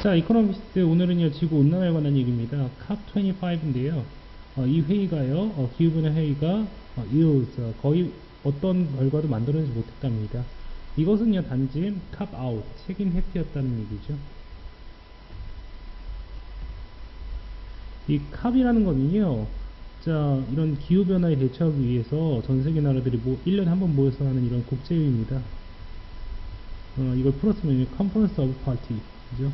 자, 이코노미스트 오늘은요 지구 온난화에 관한 얘기입니다. COP25인데요. 이 회의가요, 기후변화 회의가 거의 어떤 결과도 만들어내지 못했답니다. 이것은요 단지 COP out 책임 회피였다는 얘기죠. 이 COP이라는 거는요, 자 이런 기후변화에 대처하기 위해서 전 세계 나라들이 1년에 한 번 모여서 하는 이런 국제회의입니다. 이걸 풀었으면 Conference of Party, 그죠?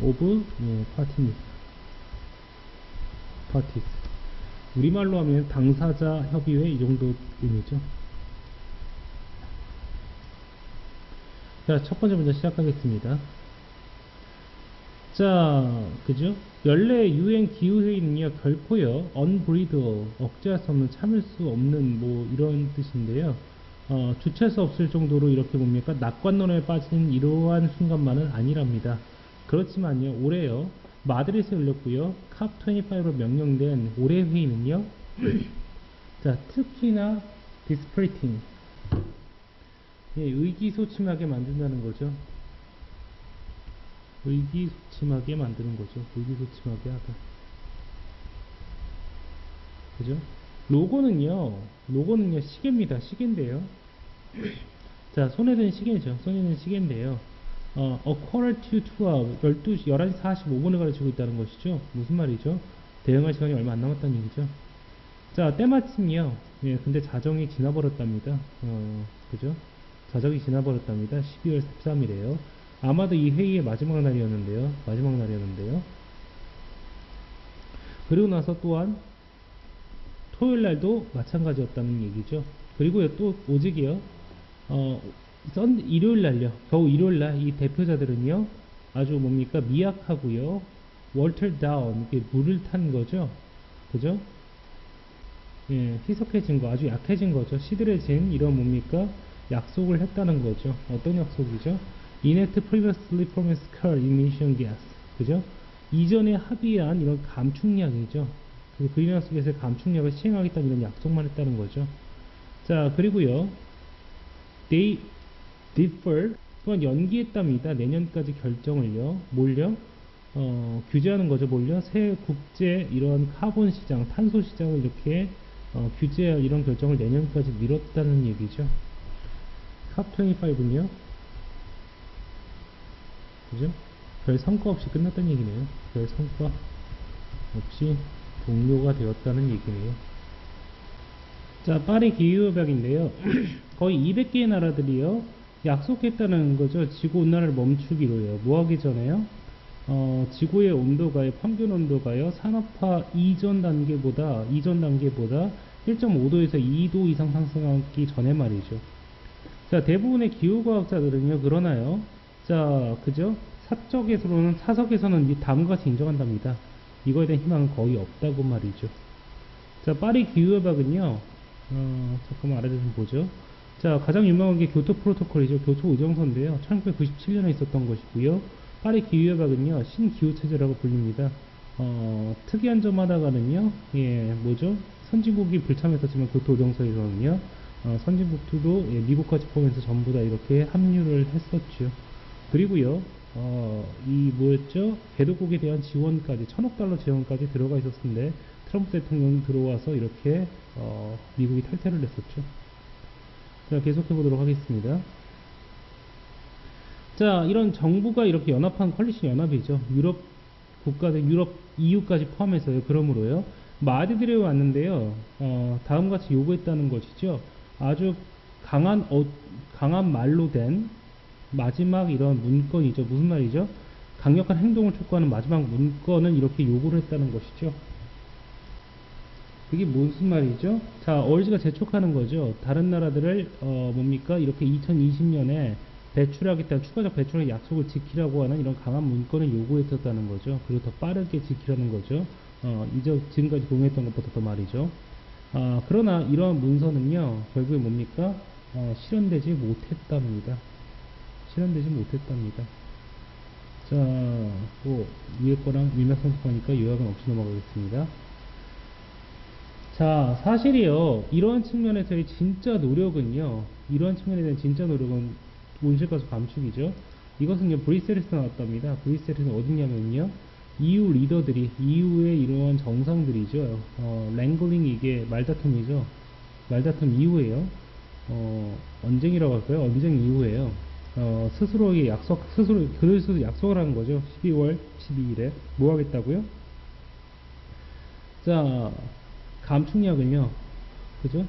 오브 파티스. 우리말로 하면 당사자 협의회 이 정도 의미죠. 자, 첫 번째 문제 시작하겠습니다. 자, 그죠? 연례 유엔 기후회의는요 결코요 unbreathable 억제할 수 없는, 참을 수 없는 이런 뜻인데요. 주체할 수 없을 정도로 이렇게 뭡니까 낙관론에 빠진 이러한 순간만은 아니랍니다. 그렇지만요 올해요 마드리드에서 열렸고요 COP25로 명명된 올해 회의는요 자 특히나 디스프리팅, 의기소침하게 만든다는 거죠. 의기소침하게 만드는 거죠. 의기소침하게 하다. 그죠? 로고는요 시계입니다. 시계인데요. 자, 손에 든 시계죠. 손에 든 시계인데요. a quarter to 12, 11시 45분을 가르치고 있다는 것이죠. 무슨 말이죠? 대응할 시간이 얼마 안 남았다는 얘기죠. 자, 때마침이요. 예, 근데 자정이 지나버렸답니다. 그죠? 자정이 지나버렸답니다. 12월 13일에요. 아마도 이 회의의 마지막 날이었는데요. 그리고 나서 또한 토요일 날도 마찬가지였다는 얘기죠. 그리고요, 또 오직이요. 일요일 날요. 겨우 일요일 날 이 대표자들은요. 아주 미약하고요. watered down, 이게 물을 탄 거죠. 그죠? 예, 희석해진 거, 아주 약해진 거죠. 시들해진 이런 약속을 했다는 거죠. 어떤 약속이죠? Inet previously promised cull emission gas. 그죠? 이전에 합의한 이런 감축량이죠. 그린하우스 가스의 감축량을 시행하겠다는 이런 약속만 했다는 거죠. 자, 그리고요. They differ, 또한 연기했답니다. 내년까지 결정을요. 뭘요? 규제하는 거죠. 뭘요? 새 국제 이런 카본 시장, 탄소 시장을 이렇게 규제할 이런 결정을 내년까지 미뤘다는 얘기죠. COP25는요. 그죠? 별 성과 없이 끝났다는 얘기네요. 별 성과 없이 종료가 되었다는 얘기네요. 자, 파리 기후협약인데요. 거의 200개의 나라들이요. 약속했다는 거죠. 지구 온난화를 멈추기로요. 뭐 하기 전에요? 지구의 온도가요, 평균 온도가요, 산업화 이전 단계보다 1.5도에서 2도 이상 상승하기 전에 말이죠. 자, 대부분의 기후과학자들은요, 그러나요? 자, 그죠? 사석에서는 이 다음과 같이 인정한답니다. 이거에 대한 희망은 거의 없다고 말이죠. 자, 파리 기후협약은요, 잠깐만 알아서 좀 보죠. 자, 가장 유명한 게 교토 프로토콜이죠. 교토 의정서인데요. 1997년에 있었던 것이고요. 파리 기후협약은요, 신기후체제라고 불립니다. 특이한 점 하나가는요, 선진국이 불참했었지만 교토 의정서에서는요, 선진국들도 미국까지 포함해서 전부 다 이렇게 합류를 했었죠. 그리고요, 개도국에 대한 지원까지, 1,000억 달러 지원까지 들어가 있었는데, 트럼프 대통령이 들어와서 이렇게, 미국이 탈퇴를 했었죠. 자, 계속해 보도록 하겠습니다. 자, 이런 정부가 이렇게 연합한 콜리션 연합이죠. 유럽 국가들, 유럽 EU까지 포함해서요. 그러므로요. 마드리드에 왔는데요. 다음과 같이 요구했다는 것이죠. 아주 강한 말로 된 마지막 이런 문건이죠. 무슨 말이죠? 강력한 행동을 촉구하는 마지막 문건은 이렇게 요구를 했다는 것이죠. 그게 무슨 말이죠? 자, 얼지가 재촉하는 거죠. 다른 나라들을 이렇게 2020년에 배출하겠다는 추가적 배출의 약속을 지키라고 하는 이런 강한 문건을 요구했었다는 거죠. 그리고 더 빠르게 지키라는 거죠. 지금까지 동의했던 것보다 더 말이죠. 그러나 이러한 문서는요, 결국에 실현되지 못했답니다. 자, 위에 거랑 일맥상통하니까 요약은 없이 넘어가겠습니다. 자, 사실이요, 이러한 측면에서의 진짜 노력은요, 온실가스 감축이죠. 이것은요, 브뤼셀에서 나왔답니다. 브뤼셀에서 어디냐면요, EU 리더들이, EU의 이러한 정상들이죠. 랭글링 이게 말다툼이죠. 말다툼 이후에요. 언쟁이라고 할까요? 언쟁 이후에요. 스스로에게 그들 스스로 약속을 한 거죠. 12월 12일에. 뭐 하겠다고요? 자, 감축량을요. 그죠?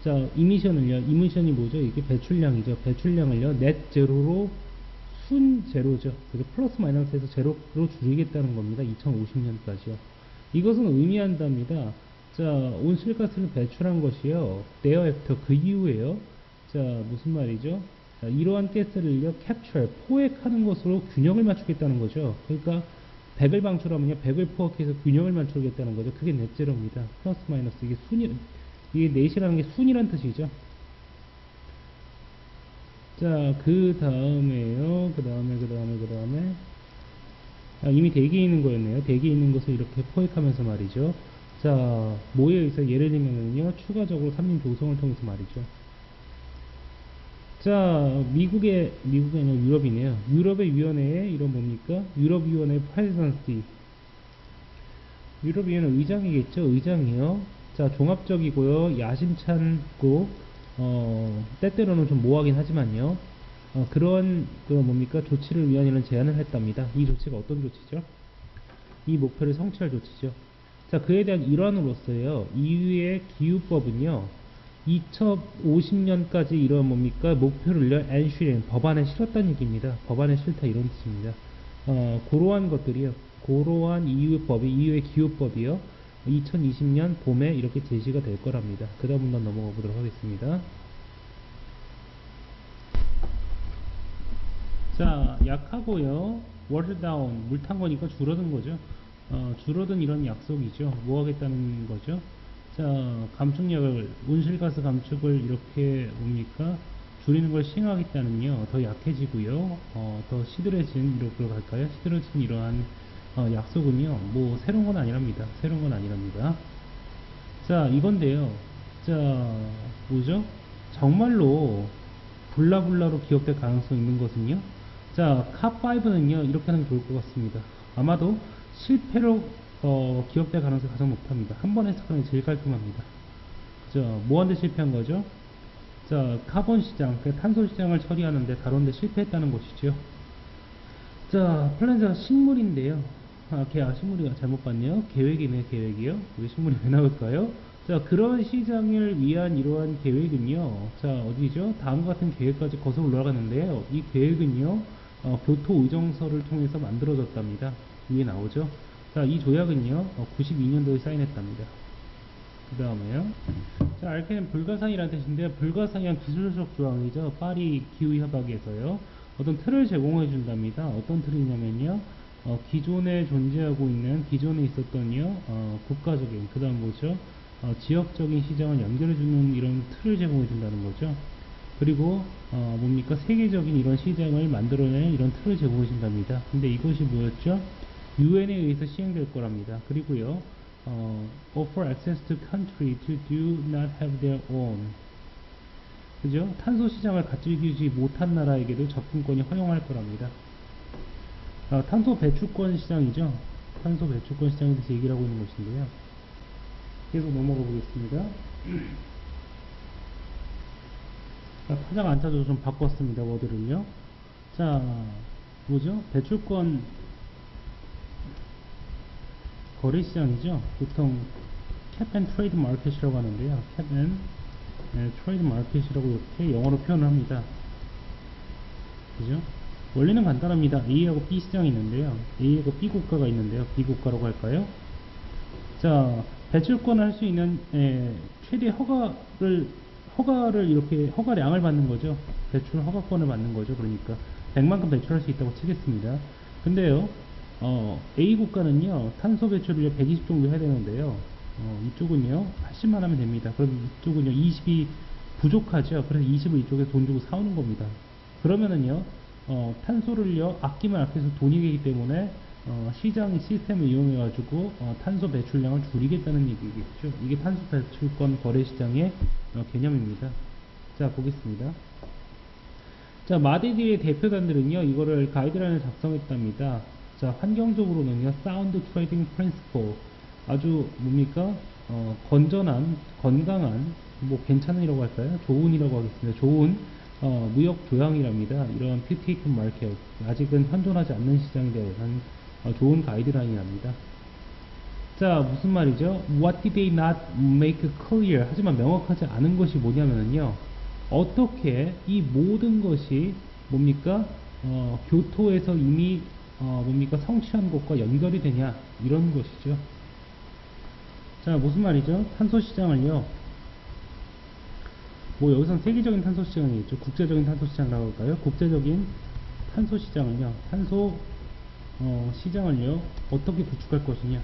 자, 이미션이 뭐죠? 이게 배출량이죠. 배출량을요, 넷 제로로 순 제로죠. 그래서 플러스 마이너스에서 제로로 줄이겠다는 겁니다. 2050년까지요. 이것은 의미한답니다. 자, 온실가스를 배출한 것이요, thereafter 그 이후에요. 자, 무슨 말이죠? 자, 이러한 가스를요, capture 포획하는 것으로 균형을 맞추겠다는 거죠. 그러니까 100을 방출하면요, 100을 포획해서 균형을 맞추겠다는 거죠. 그게 넷제로입니다. 플러스 마이너스 이게 넷이라는 게 순이란 뜻이죠. 자, 그 다음에요. 이미 대기에 있는 거였네요. 대기에 있는 것을 이렇게 포획하면서 말이죠. 자, 뭐에 의해서 예를 들면요, 추가적으로 삼림 조성을 통해서 말이죠. 자, 미국이 아니라 유럽이네요. 유럽의 위원회에 이런 뭡니까? 유럽위원회 프레지던시. 유럽위원회 의장이겠죠? 의장이요. 자, 종합적이고요. 야심찬고, 때때로는 좀 모호하긴 하지만요. 그런, 뭡니까? 조치를 위한 이런 제안을 했답니다. 이 조치가 어떤 조치죠? 이 목표를 성취할 조치죠. 자, 그에 대한 일환으로서요, EU의 기후법은요, 2050년까지 이런 뭡니까? 목표를요, 엔슈링, 법안에 실었다는 얘기입니다. 법안에 싫다, 이런 뜻입니다. 고러한 것들이요, 고러한 EU의 기후법이요, 2020년 봄에 이렇게 제시가 될 거랍니다. 그 다음 문단 넘어가 보도록 하겠습니다. 자, 약하고요, water down, 물 탄 거니까 줄어든 거죠. 줄어든 이런 약속이죠. 뭐 하겠다는 거죠? 자, 감축력을, 온실가스 감축을 이렇게 뭡니까? 줄이는 걸 시행하겠다는요, 더 약해지고요, 더 시들해진, 이렇게 갈까요? 시들해진 이러한, 약속은요, 뭐, 새로운 건 아니랍니다. 새로운 건 아니랍니다. 자, 이건데요. 자, 뭐죠? 정말로, 블라블라로 기억될 가능성이 있는 것은요? 자, 카5는요, 이렇게 하는 게 좋을 것 같습니다. 아마도 실패로 기억될 가능성이 가장 높답니다. 한 번 해석하는 게 제일 깔끔합니다. 그죠? 뭐한테 실패한 거죠? 자, 카본 시장, 그 탄소 시장을 처리하는데 다루는데 실패했다는 것이죠. 자, 플랜자가 식물인데요. 식물이 잘못 봤네요. 계획이네, 계획이요. 왜 식물이 왜 나올까요? 자, 그런 시장을 위한 이러한 계획은요. 자, 어디죠? 다음과 같은 계획까지 거슬러 올라가는데요. 이 계획은요, 교토 의정서를 통해서 만들어졌답니다. 위에 나오죠? 자, 이 조약은요, 92년도에 사인했답니다. 그 다음에요. 자, 알케는 불가사의라는 뜻인데요. 불가사의한 기술적 조항이죠. 파리 기후협약에서요. 어떤 틀을 제공해 준답니다. 어떤 틀이냐면요. 기존에 존재하고 있는, 기존에 있었던요, 국가적인, 그 다음 뭐죠? 지역적인 시장을 연결해주는 이런 틀을 제공해 준다는 거죠. 그리고, 뭡니까? 세계적인 이런 시장을 만들어내는 이런 틀을 제공해 준답니다. 근데 이것이 뭐였죠? UN에 의해서 시행될 거랍니다. 그리고요, offer access to country to do not have their own. 그죠? 탄소 시장을 갖추지 못한 나라에게도 접근권이 허용할 거랍니다. 탄소 배출권 시장이죠. 탄소 배출권 시장에 대해서 얘기를 하고 있는 것인데요. 계속 넘어가 보겠습니다. 자, 타자가 안 찾아서 좀 바꿨습니다. 워드를요. 자, 뭐죠? 배출권 거래시장이죠. 보통 캡 앤 트레이드 마켓이라고 하는데요. 캡 앤 트레이드 마켓이라고 이렇게 영어로 표현을 합니다. 그죠? 원리는 간단합니다. A하고 B 시장이 있는데요. A하고 B 국가가 있는데요. B 국가라고 할까요? 자, 배출권을 할 수 있는 최대 허가를 이렇게 허가량을 받는 거죠. 배출 허가권을 받는 거죠. 그러니까 100만큼 배출할 수 있다고 치겠습니다. 근데요, A 국가는요, 탄소 배출을 120 정도 해야 되는데요, 이쪽은요, 80만 하면 됩니다. 그럼 이쪽은요, 20이 부족하죠. 그래서 20을 이쪽에 돈 주고 사오는 겁니다. 그러면은요, 탄소를요, 아끼면 아껴서 돈이 되기 때문에, 시장 시스템을 이용해가지고, 탄소 배출량을 줄이겠다는 얘기겠죠. 이게 탄소 배출권 거래 시장의 개념입니다. 자, 보겠습니다. 자, 마디디의 대표단들은요, 이거를 가이드라인을 작성했답니다. 자, 환경적으로는요, 사운드 트레이딩 프린시플. 아주 뭡니까? 건전한, 건강한, 뭐 괜찮은이라고 할까요? 좋은이라고 하겠습니다. 좋은 무역 조항이랍니다. 이런 퓨테이크 마켓. 아직은 현존하지 않는 시장에 대한 좋은 가이드라인이랍니다. 자, 무슨 말이죠? What did they not make clear? 하지만 명확하지 않은 것이 뭐냐면요. 어떻게 이 모든 것이 뭡니까? 교토에서 이미 뭡니까? 성취한 것과 연결이 되냐? 이런 것이죠. 자, 무슨 말이죠? 탄소 시장을요. 뭐 여기선 세계적인 탄소 시장이겠죠. 국제적인 탄소 시장이라고 할까요? 국제적인 탄소 시장을요. 탄소 시장을요. 어떻게 구축할 것이냐?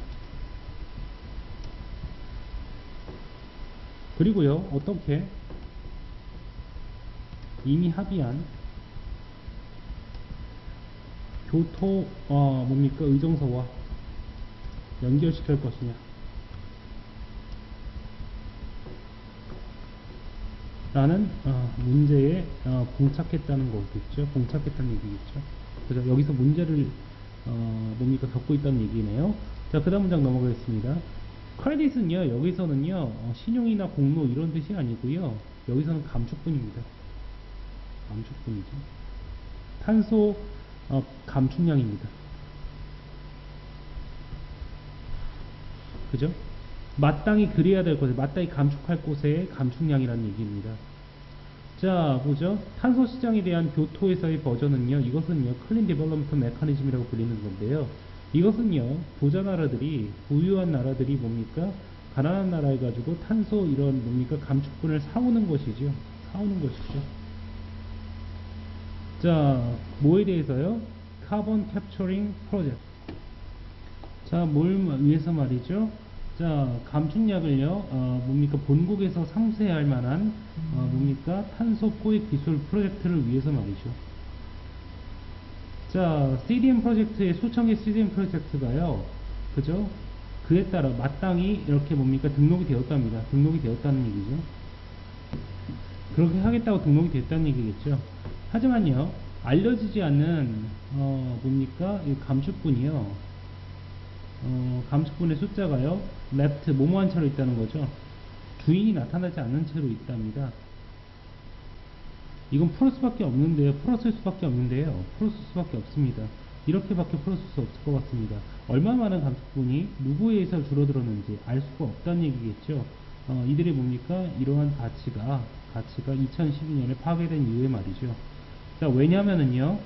그리고요. 어떻게 이미 합의한 교토 뭡니까? 의정서와 연결시킬 것이냐? 라는 문제에 봉착했다는 거겠죠. 봉착했다는 얘기겠죠. 그죠? 여기서 문제를 뭡니까? 겪고 있다는 얘기네요. 자, 그 다음 문장 넘어가겠습니다. 크레딧은요, 여기서는요, 신용이나 공로 이런 뜻이 아니고요. 여기서는 감축분입니다. 감축분이죠. 탄소 감축량입니다. 그죠? 마땅히 그래야 될 곳에, 마땅히 감축할 곳의 감축량이라는 얘기입니다. 자, 보죠. 탄소 시장에 대한 교토에서의 버전은요, 이것은요, 클린 디벨롭먼트 메커니즘이라고 불리는 건데요. 이것은요, 부자 나라들이, 부유한 나라들이 뭡니까? 가난한 나라에 가지고 탄소 이런 뭡니까? 감축분을 사오는 것이죠. 사오는 것이죠. 자, 뭐에 대해서요? 카본 캡처링 프로젝트. 자, 뭘 위해서 말이죠? 자, 감축약을요, 뭡니까? 본국에서 상쇄해야 할 만한, 뭡니까? 탄소 포획 기술 프로젝트를 위해서 말이죠. 자, CDM 프로젝트의 수천 개 CDM 프로젝트가요, 그죠? 그에 따라 마땅히 이렇게 뭡니까? 등록이 되었답니다. 등록이 되었다는 얘기죠. 그렇게 하겠다고 등록이 됐다는 얘기겠죠. 하지만요, 알려지지 않는, 뭡니까? 이 감축분이요. 감축분의 숫자가요, left, 모모한 채로 있다는 거죠. 주인이 나타나지 않는 채로 있답니다. 이건 풀을 수밖에 없는데요. 풀었을 수밖에 없는데요. 풀을 수밖에 없습니다. 이렇게밖에 풀었을 수 없을 것 같습니다. 얼마 많은 감축분이 누구에 의해서 줄어들었는지 알 수가 없다는 얘기겠죠. 이들이 뭡니까? 이러한 가치가 2012년에 파괴된 이후에 말이죠. 자, 왜냐면은요,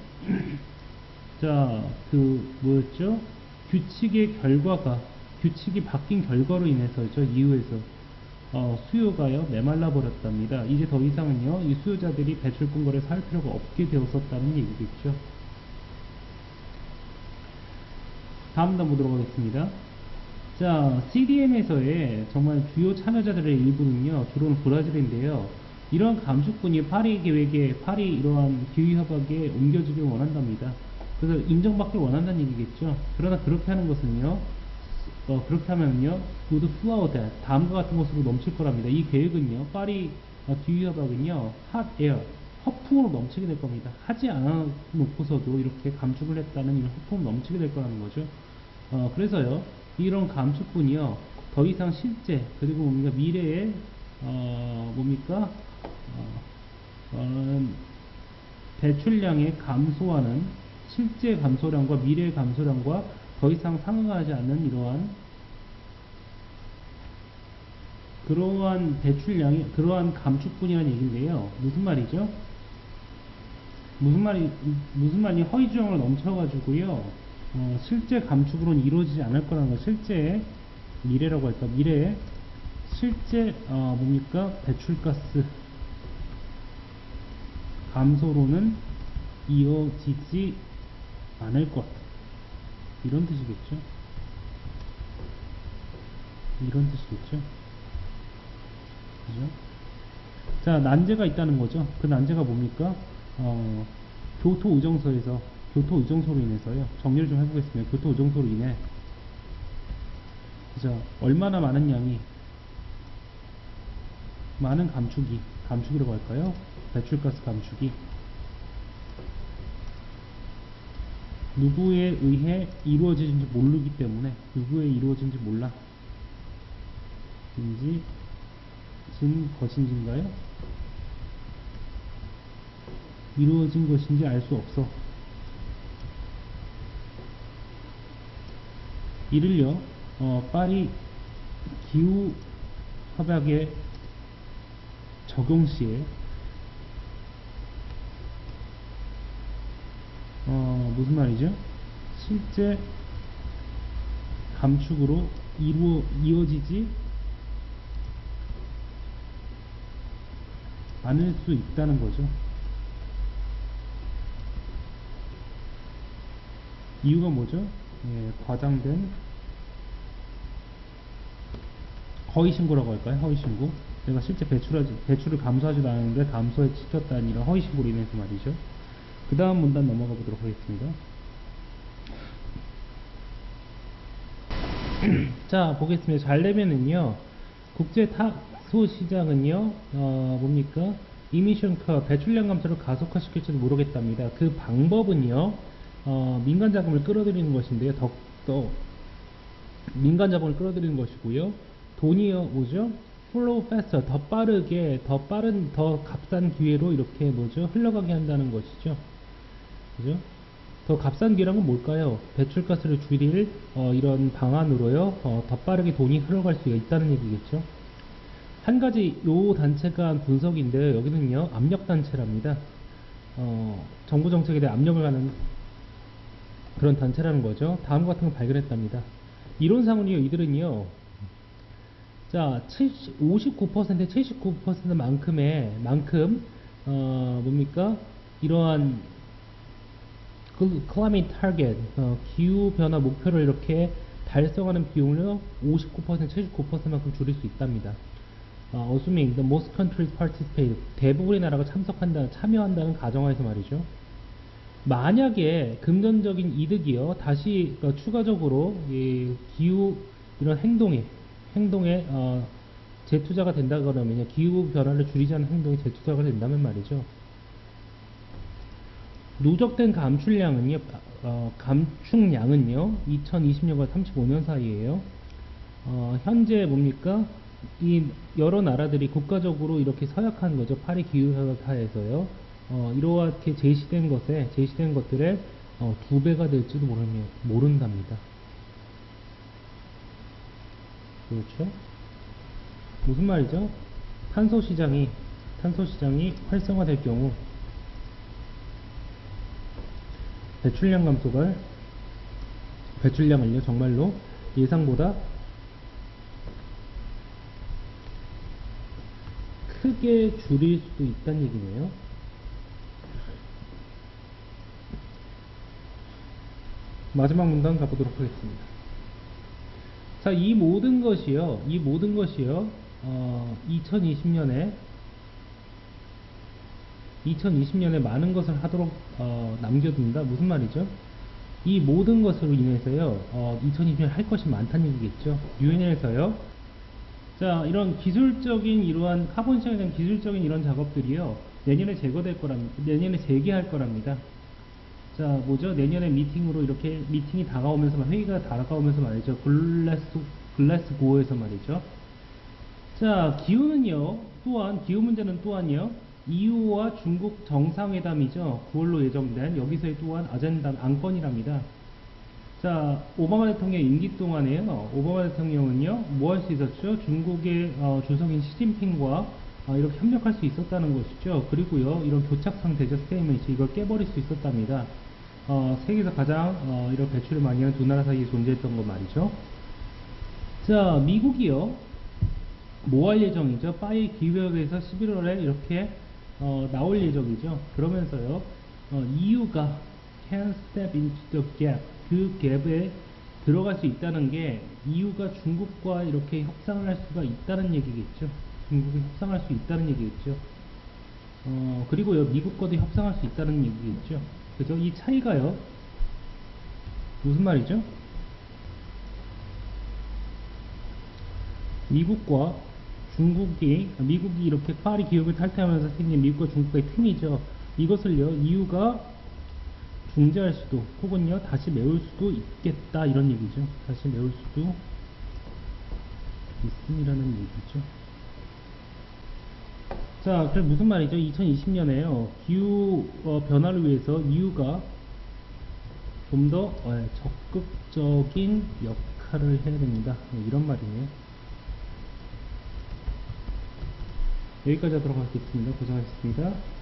자, 뭐였죠? 규칙이 바뀐 결과로 인해서죠, 이후에서, 수요가요, 메말라 버렸답니다. 이제 더 이상은요, 이 수요자들이 배출권 거래 살 필요가 없게 되었었다는 얘기겠죠. 다음 단 보도록 하겠습니다. 자, CDM에서의 정말 주요 참여자들의 일부는요, 주로는 브라질인데요. 이러한 감축분이 파리 계획에, 파리 이러한 기후 협약에 옮겨지길 원한답니다. 그래서 인정받길 원한다는 얘기겠죠. 그러나 그렇게 하는 것은요, 그렇게 하면요, 모두 flow that, 다음과 같은 것으로 넘칠 거랍니다. 이 계획은요, 파리 기후 협약은요, hot air, 허풍으로 넘치게 될 겁니다. 하지 않아 놓고서도 이렇게 감축을 했다는 이런 허풍으로 넘치게 될 거라는 거죠. 그래서요, 이런 감축분이요, 더 이상 실제, 그리고 뭡니까, 미래에, 뭡니까, 배출량의 감소하는, 실제 감소량과 미래 감소량과 더 이상 상응하지 않는 그러한 배출량이, 그러한 감축분이라는 얘기인데요. 무슨 말이죠? 무슨 말이 허위주장으로 넘쳐가지고요, 실제 감축으로는 이루어지지 않을 거라는 거, 실제 미래라고 할까? 미래에 실제, 뭡니까? 배출가스 감소로는 이어지지 않을 것. 이런 뜻이겠죠? 이런 뜻이겠죠? 그죠? 자, 난제가 있다는 거죠. 그 난제가 뭡니까? 교토 의정서로 인해서요. 정리를 좀 해보겠습니다. 교토 의정서로 인해. 그죠? 얼마나 많은 양이, 많은 감축이라고 할까요? 배출가스 감축이 누구에 의해 이루어지는지 모르기 때문에 누구에 이루어진지 몰라. 인지 진 것인지인가요? 이루어진 것인지 알 수 없어. 이를요, 파리 기후 협약의 적용 시에 무슨 말이죠? 실제 감축으로 이어지지 않을 수 있다는 거죠. 이유가 뭐죠? 예, 과장된 허위신고라고 할까요? 허위신고. 내가 실제 배출을 감소하지도 않았는데 감소에 시켰다는 이런 허위신고로 인해서 말이죠. 그 다음 문단 넘어가 보도록 하겠습니다. 자, 보겠습니다. 잘 되면은요, 국제 타소 시장은요, 뭡니까? 이미션 커, 배출량 감소를 가속화시킬지도 모르겠답니다. 그 방법은요, 민간 자금을 끌어들이는 것인데요. 더 민간 자금을 끌어들이는 것이고요. 돈이요, 뭐죠? flow faster, 더 빠르게, 더 빠른, 더 값싼 기회로 이렇게 뭐죠? 흘러가게 한다는 것이죠. 그죠? 더 값싼 기회란 건 뭘까요? 배출가스를 줄일 이런 방안으로요, 더 빠르게 돈이 흘러갈 수가 있다는 얘기겠죠. 한 가지 요 단체가 한 분석인데요. 여기는요, 압력단체랍니다. 정부 정책에 대해 압력을 가는 그런 단체라는 거죠. 다음과 같은 걸 발견했답니다. 이론상은요, 이들은요, 자, 59%, 79%만큼, 뭡니까? 이러한 클라이밋 타겟, 기후변화 목표를 이렇게 달성하는 비용을 59%, 79%만큼 줄일 수 있답니다. assuming the most countries participate, 대부분의 나라가 참여한다는 가정하에서 말이죠. 만약에 금전적인 이득이요, 다시 추가적으로 기후 이런 행동에 재투자가 된다 그러면요, 기후 변화를 줄이지 않는 행동에 재투자가 된다면 말이죠. 누적된 감축량은요, 2020년과 35년 사이에요. 현재 뭡니까? 이 여러 나라들이 국가적으로 이렇게 서약한 거죠. 파리 기후협약 하에서요. 이렇게 제시된 것들의 2배가 될지도 모른답니다. 그렇죠? 무슨 말이죠? 탄소 시장이 활성화될 경우 배출량을요, 정말로 예상보다 크게 줄일 수도 있다는 얘기네요. 마지막 문단 가보도록 하겠습니다. 자, 이 모든 것이요, 2020년에 많은 것을 하도록 남겨둔다. 무슨 말이죠? 이 모든 것으로 인해서요, 2020년에 할 것이 많다는 얘기겠죠. 유엔에서요. 자, 이런 이러한 카본 시장에 대한 기술적인 이런 작업들이요, 내년에 내년에 재개할 거랍니다. 자, 뭐죠? 내년에 미팅이 다가오면서, 회의가 다가오면서 말이죠. 글래스고에서 말이죠. 자, 기후 문제는 또한요, EU와 중국 정상회담이죠. 9월로 예정된, 여기서의 또한 안건이랍니다. 자, 오바마 대통령 임기 동안에요, 오바마 대통령은요, 뭐 할 수 있었죠? 중국의 주석인 시진핑과 이렇게 협력할 수 있었다는 것이죠. 그리고요, 이런 교착상 대저 스테이트먼트, 이걸 깨버릴 수 있었답니다. 세계에서 가장 이런 배출을 많이 하는 두 나라 사이에 존재했던 거 말이죠. 자, 미국이요, 뭐 할 예정이죠? 파리 기후협약에서 11월에 이렇게 나올 예정이죠. 그러면서요, EU가 can step into the gap, 그 갭에 들어갈 수 있다는 게, EU가 중국과 이렇게 협상을 할 수가 있다는 얘기겠죠. 중국이 협상할 수 있다는 얘기겠죠. 그리고요, 미국과도 협상할 수 있다는 얘기겠죠. 그죠? 이 차이가요, 무슨 말이죠? 미국이 이렇게 파리 기업을 탈퇴하면서 생긴 미국과 중국과의 틈이죠. 이것을요, EU가 중지할 수도 혹은요 다시 메울 수도 있겠다 이런 얘기죠. 다시 메울 수도 있음이라는 얘기죠. 자, 그래 무슨 말이죠? 2020년에요. 기후 변화를 위해서 EU가 좀 더 적극적인 역할을 해야 됩니다. 이런 말이네요. 여기까지 하도록 하겠습니다. 고생하셨습니다.